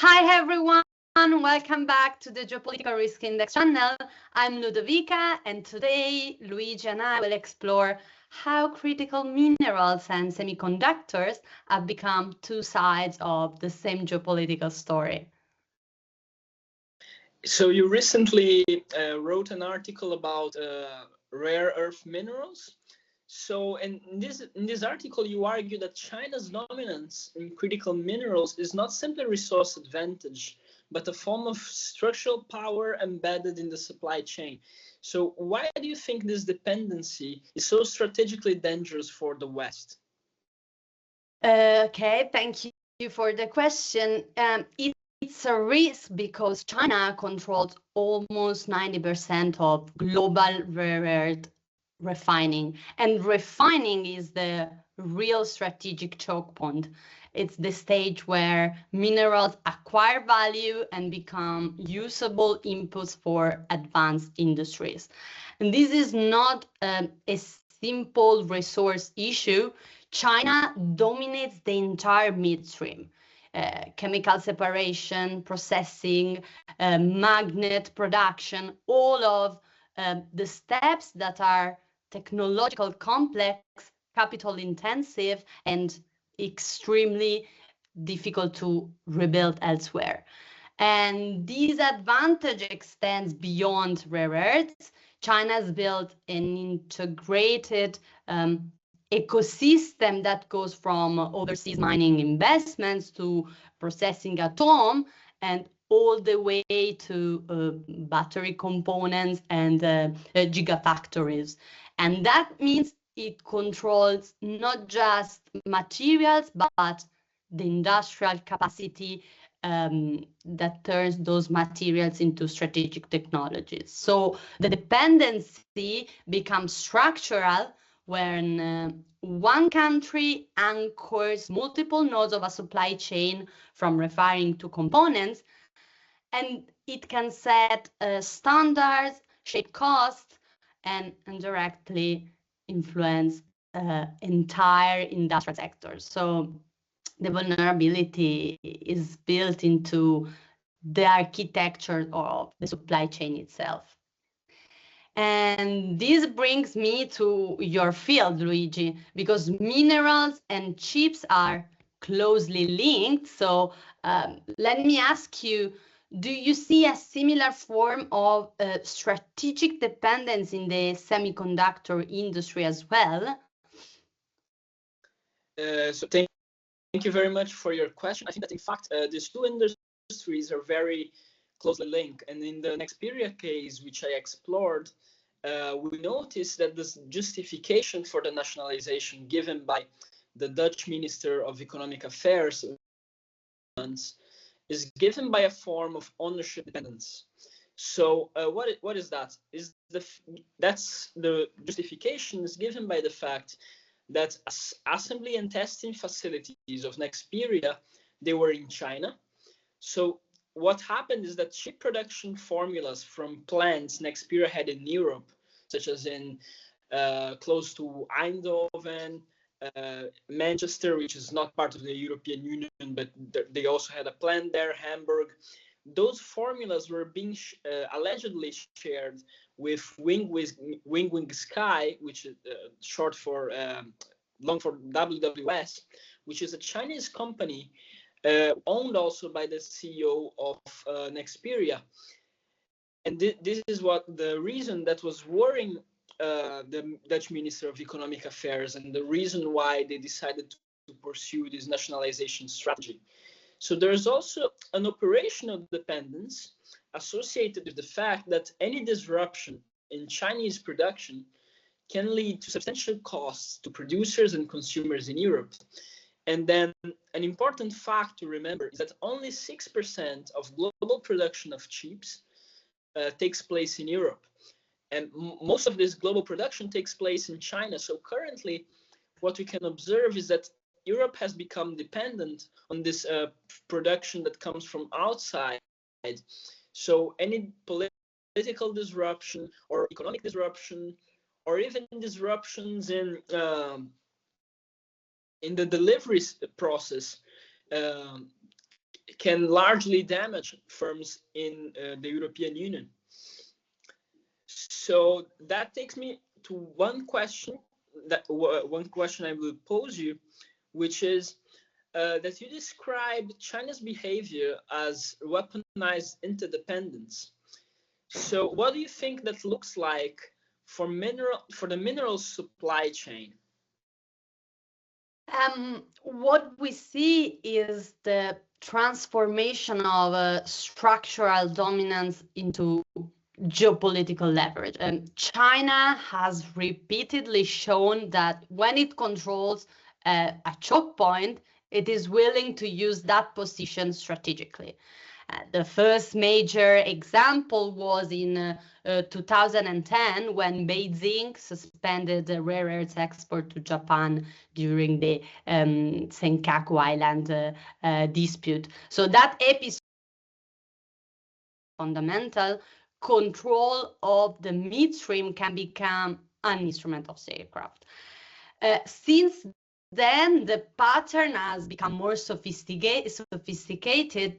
Hi everyone, welcome back to the Geopolitical Risk Index channel. I'm Ludovica, and today Luigi and I will explore how critical minerals and semiconductors have become two sides of the same geopolitical story. So you recently wrote an article about rare earth minerals. So in this article, you argue that China's dominance in critical minerals is not simply resource advantage, but a form of structural power embedded in the supply chain. So why do you think this dependency is so strategically dangerous for the West? Okay, thank you for the question. It's a risk because China controls almost 90% of global rare earth refining, and refining is the real strategic choke point. It's the stage where minerals acquire value and become usable inputs for advanced industries. And this is not a simple resource issue. China dominates the entire midstream. Chemical separation, processing, magnet production, all of the steps that are technological, complex, capital intensive, and extremely difficult to rebuild elsewhere. And this advantage extends beyond rare earths. China's built an integrated ecosystem that goes from overseas mining investments to processing at home and all the way to battery components and gigafactories. And that means it controls not just materials, but the industrial capacity that turns those materials into strategic technologies. So the dependency becomes structural when one country anchors multiple nodes of a supply chain from refining to components, and it can set standards, shape costs, and indirectly influence entire industrial sectors. So the vulnerability is built into the architecture of the supply chain itself. And this brings me to your field, Luigi, because minerals and chips are closely linked. So let me ask you, do you see a similar form of strategic dependence in the semiconductor industry as well? So thank you very much for your question. I think that in fact, these two industries are very closely linked. And in the Nexperia case, which I explored, we noticed that this justification for the nationalization given by the Dutch Minister of Economic Affairs is given by a form of ownership dependence. So what is that? That's the justification is given by the fact that assembly and testing facilities of Nexperia, they were in China. So what happened is that chip production formulas from plants Nexperia had in Europe, such as in close to Eindhoven, Manchester, which is not part of the European Union, but they also had a plant there, Hamburg. Those formulas were being allegedly shared with Wing Sky, which is short for long for WWS, which is a Chinese company owned also by the CEO of Nexperia. And this is what the reason that was worrying the Dutch Minister of Economic Affairs, and the reason why they decided to pursue this nationalization strategy. So there's also an operational dependence associated with the fact that any disruption in Chinese production can lead to substantial costs to producers and consumers in Europe. And then an important fact to remember is that only 6% of global production of chips takes place in Europe. And most of this global production takes place in China. So currently, what we can observe is that Europe has become dependent on this production that comes from outside. So any political disruption or economic disruption, or even disruptions in the delivery process, can largely damage firms in the European Union. So that takes me to one question I will pose you, which is that you describe China's behavior as weaponized interdependence. So what do you think that looks like for the mineral supply chain? What we see is the transformation of structural dominance into geopolitical leverage. And China has repeatedly shown that when it controls a choke point, it is willing to use that position strategically. The first major example was in 2010 when Beijing suspended the rare earths export to Japan during the Senkaku Island dispute. So that episode fundamental control of the midstream can become an instrument of statecraft. Since then, the pattern has become more sophisticated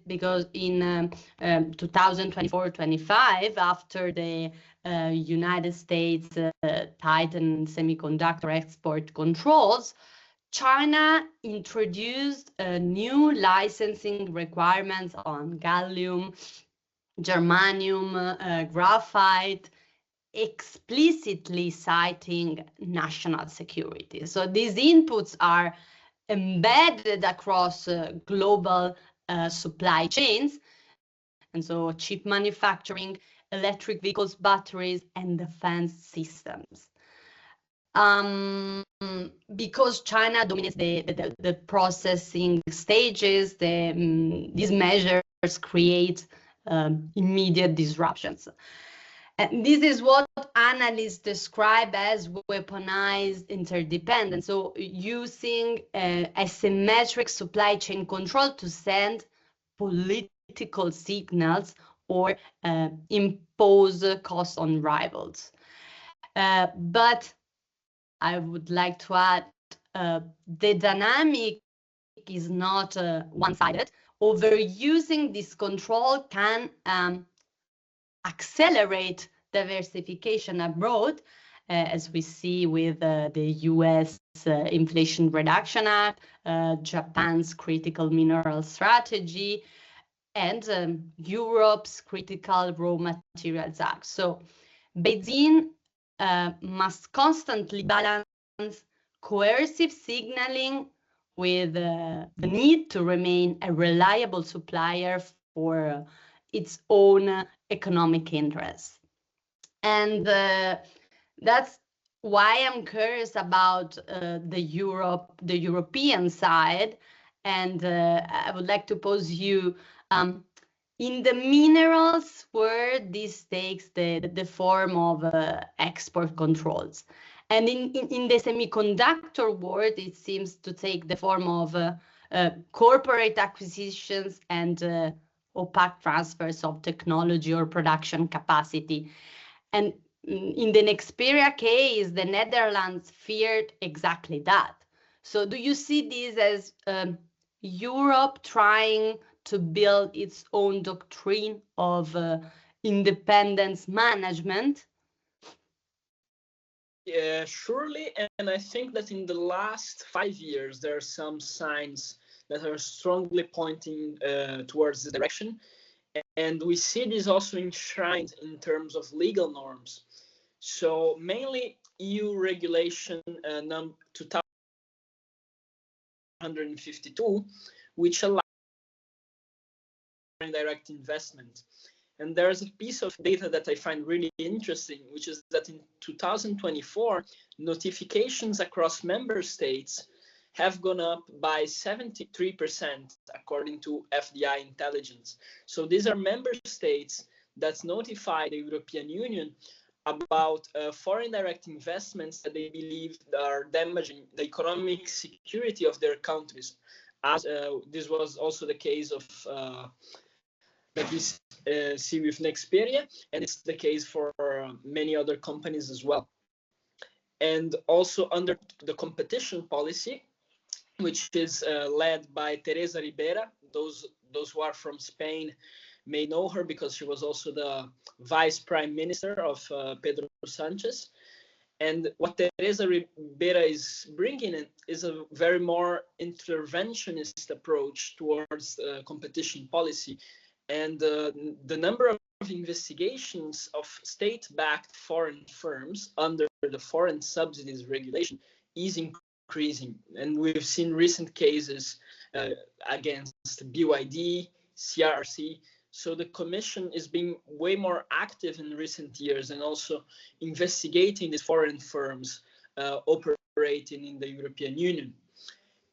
because in 2024-25, after the United States tightened semiconductor export controls, China introduced new licensing requirements on gallium, germanium, graphite, explicitly citing national security. So these inputs are embedded across global supply chains, and so chip manufacturing, electric vehicles, batteries, and defense systems. Because China dominates the processing stages, these measures create immediate disruptions. And this is what analysts describe as weaponized interdependence. So using asymmetric supply chain control to send political signals or impose costs on rivals. But I would like to add, the dynamic is not one-sided. Overusing this control can accelerate diversification abroad, as we see with the US Inflation Reduction Act, Japan's critical mineral strategy, and Europe's critical raw materials act. So Beijing must constantly balance coercive signaling with the need to remain a reliable supplier for its own economic interests. And that's why I'm curious about the European side. And I would like to pose you, in the minerals where this takes the form of export controls. And in the semiconductor world, it seems to take the form of corporate acquisitions and opaque transfers of technology or production capacity. And in the Nexperia case, the Netherlands feared exactly that. So do you see this as Europe trying to build its own doctrine of independence management? Yeah, surely. And I think that in the last 5 years, there are some signs that are strongly pointing towards the direction. And we see this also enshrined in terms of legal norms. So mainly EU regulation number 2152, which allows direct investment. And there's a piece of data that I find really interesting, which is that in 2024, notifications across member states have gone up by 73%, according to FDI intelligence. So these are member states that notify the European Union about foreign direct investments that they believe are damaging the economic security of their countries. As this was also the case of that we see with Nexperia, and it's the case for many other companies as well. And also under the competition policy, which is led by Teresa Ribera. Those who are from Spain may know her because she was also the vice prime minister of Pedro Sanchez. And what Teresa Ribera is bringing in is a very more interventionist approach towards competition policy. And the number of investigations of state-backed foreign firms under the Foreign Subsidies Regulation is increasing. And we've seen recent cases against BYD, CRC. So the Commission is being way more active in recent years and also investigating these foreign firms operating in the European Union.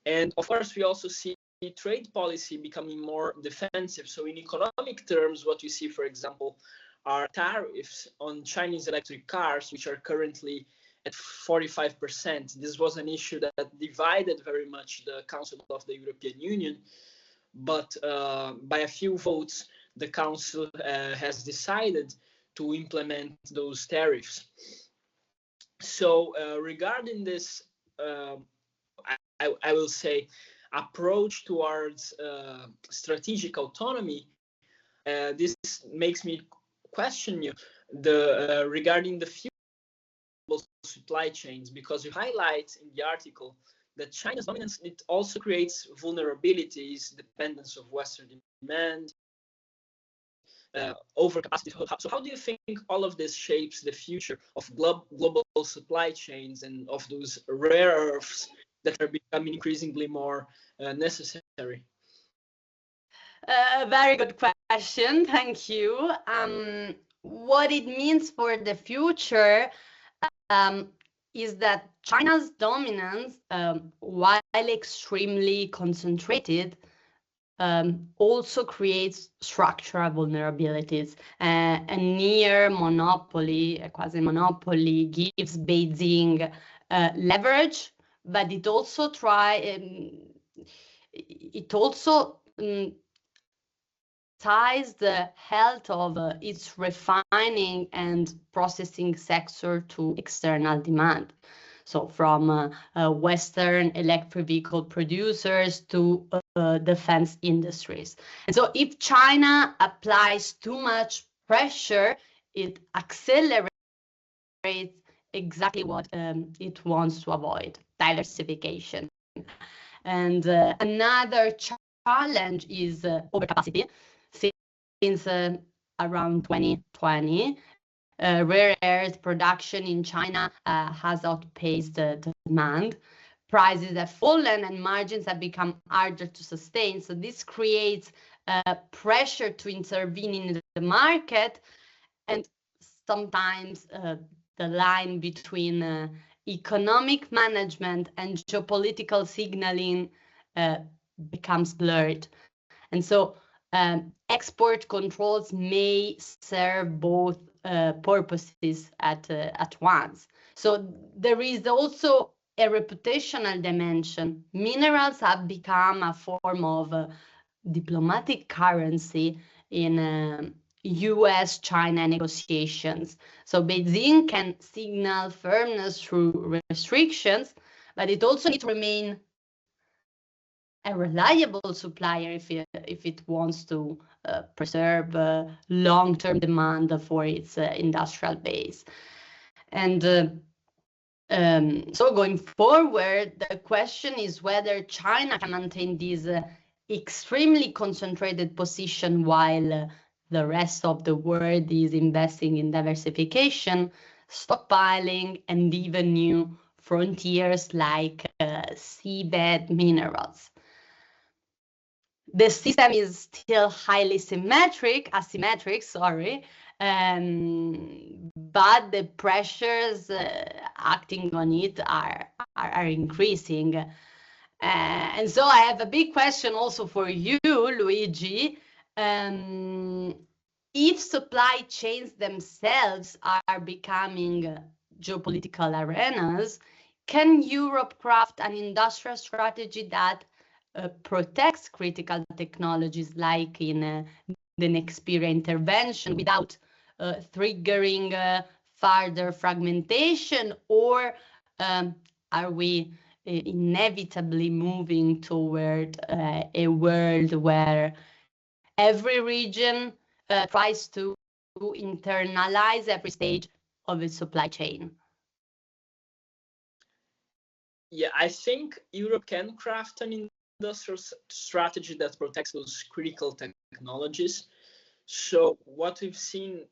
And of course, we also see trade policy becoming more defensive. So in economic terms, what we see, for example, are tariffs on Chinese electric cars, which are currently at 45%. This was an issue that divided very much the Council of the European Union. But by a few votes, the Council has decided to implement those tariffs. So regarding this, I will say, approach towards strategic autonomy, this makes me question you regarding the future supply chains, because you highlight in the article that China's dominance, it also creates vulnerabilities, dependence of Western demand, overcapacity. So how do you think all of this shapes the future of global supply chains and of those rare earths that are becoming increasingly more necessary? Very good question. Thank you. What it means for the future is that China's dominance, while extremely concentrated, also creates structural vulnerabilities. A near monopoly, a quasi-monopoly, gives Beijing leverage, but it also ties the health of its refining and processing sector to external demand. So from Western electric vehicle producers to defense industries. And so if China applies too much pressure, it accelerates exactly what it wants to avoid: diversification. And another challenge is overcapacity. Since around 2020, rare earth production in China has outpaced the demand. Prices have fallen and margins have become harder to sustain. So this creates pressure to intervene in the market, and sometimes the line between economic management and geopolitical signaling becomes blurred. And so export controls may serve both purposes at once. So there is also a reputational dimension. Minerals have become a form of diplomatic currency in US-China negotiations. So Beijing can signal firmness through restrictions, but it also needs to remain a reliable supplier if it wants to preserve long-term demand for its industrial base. And so going forward, the question is whether China can maintain this extremely concentrated position while the rest of the world is investing in diversification, stockpiling, and even new frontiers like seabed minerals. The system is still highly asymmetric, but the pressures acting on it are increasing. And so I have a big question also for you, Luigi. If supply chains themselves are becoming geopolitical arenas, can Europe craft an industrial strategy that protects critical technologies like in the next period intervention without triggering further fragmentation, or are we inevitably moving toward a world where every region tries to internalize every stage of its supply chain. Yeah, I think Europe can craft an industrial strategy that protects those critical technologies. So what we've seen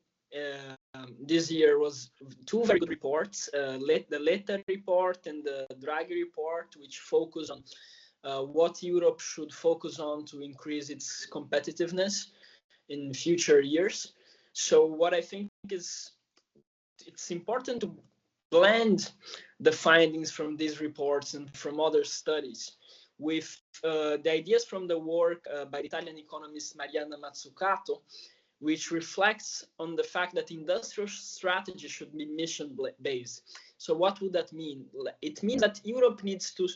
this year was two very good reports, the Letta report and the Draghi report, which focus on what Europe should focus on to increase its competitiveness in future years. So what I think is it's important to blend the findings from these reports and from other studies with the ideas from the work by the Italian economist Mariana Mazzucato, which reflects on the fact that industrial strategy should be mission-based. So what would that mean? It means that Europe needs to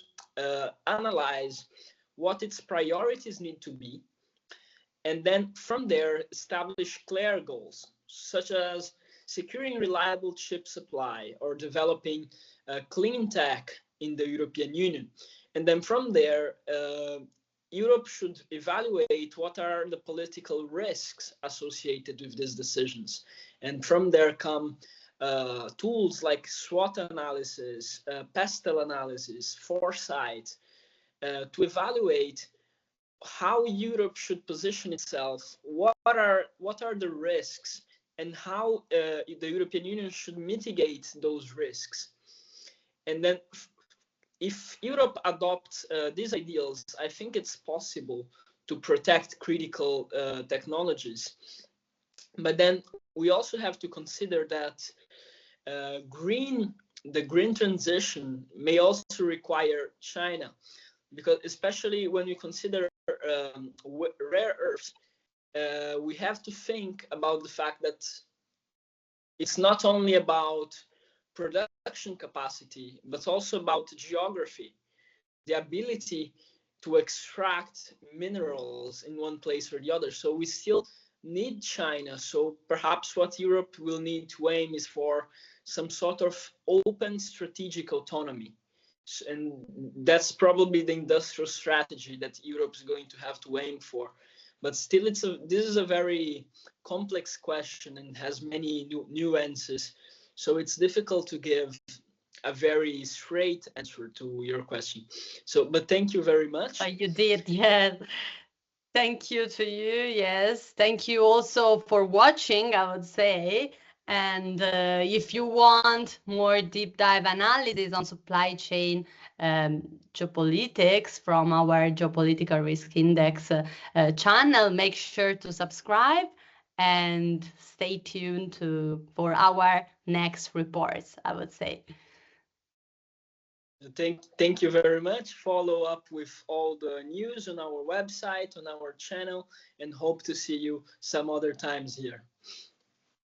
analyze what its priorities need to be, and then from there establish clear goals, such as securing reliable chip supply or developing clean tech in the European Union. And then from there, Europe should evaluate what are the political risks associated with these decisions. And from there come tools like SWOT analysis, PESTEL analysis, foresight, to evaluate how Europe should position itself, what are the risks, and how the European Union should mitigate those risks. And then if Europe adopts these ideals, I think it's possible to protect critical technologies. But then we also have to consider that the green transition may also require China, because especially when we consider rare earths, we have to think about the fact that it's not only about production capacity, but also about geography, the ability to extract minerals in one place or the other. So we still need China. So perhaps what Europe will need to aim is for some sort of open strategic autonomy. And that's probably the industrial strategy that Europe is going to have to aim for. But still, this is a very complex question and has many nuances. So it's difficult to give a very straight answer to your question. So, but thank you very much. You did, yes. Thank you to you, yes. Thank you also for watching, I would say. And if you want more deep dive analysis on supply chain geopolitics from our Geopolitical Risk Index channel, make sure to subscribe and stay tuned for our next reports, I would say. Thank you very much. Follow up with all the news on our website, on our channel, and hope to see you some other times here.